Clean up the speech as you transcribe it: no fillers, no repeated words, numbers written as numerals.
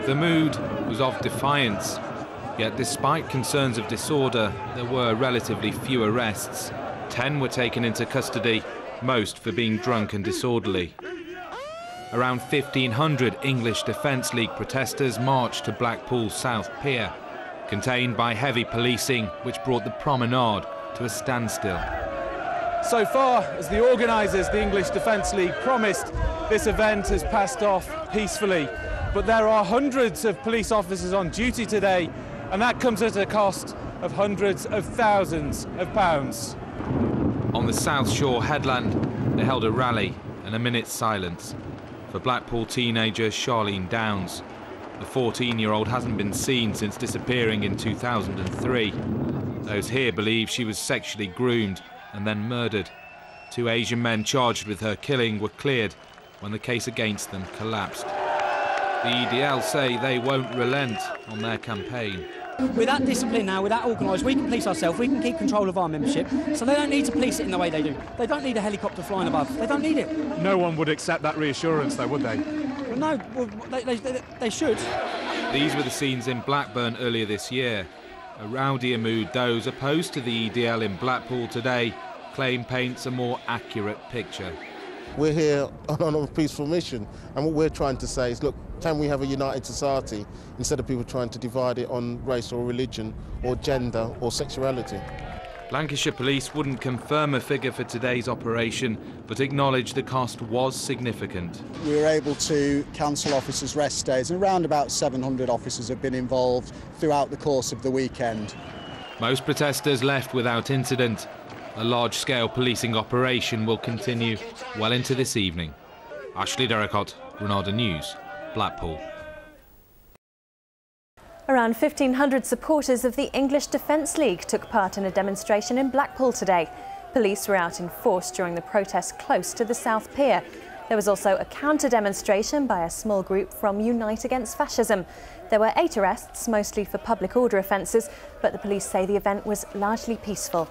The mood was of defiance, yet despite concerns of disorder, there were relatively few arrests. 10 were taken into custody, most for being drunk and disorderly. Around 1,500 English Defence League protesters marched to Blackpool's South Pier, contained by heavy policing which brought the promenade to a standstill. So far, as the organisers, the English Defence League, promised, this event has passed off peacefully. But there are hundreds of police officers on duty today, and that comes at a cost of hundreds of thousands of pounds. On the South Shore headland, they held a rally and a minute's silence for Blackpool teenager Charlene Downes. The 14-year-old hasn't been seen since disappearing in 2003. Those here believe she was sexually groomed and then murdered. 2 Asian men charged with her killing were cleared when the case against them collapsed. The EDL say they won't relent on their campaign. With that discipline now, with that organised, we can police ourselves, we can keep control of our membership, so they don't need to police it in the way they do. They don't need a helicopter flying above. They don't need it. No one would accept that reassurance, though, would they? Well, no, they should. These were the scenes in Blackburn earlier this year. A rowdier mood those opposed to the EDL in Blackpool today claim paints a more accurate picture. We're here on a peaceful mission, and what we're trying to say is, look, can we have a united society instead of people trying to divide it on race or religion or gender or sexuality? Lancashire Police wouldn't confirm a figure for today's operation, but acknowledge the cost was significant. We were able to cancel officers' rest days, and around about 700 officers have been involved throughout the course of the weekend. Most protesters left without incident. A large-scale policing operation will continue well into this evening. Ashley Derricott, Granada News, Blackpool. Around 1,500 supporters of the English Defence League took part in a demonstration in Blackpool today. Police were out in force during the protest close to the South Pier. There was also a counter-demonstration by a small group from Unite Against Fascism. There were 8 arrests, mostly for public order offences, but the police say the event was largely peaceful.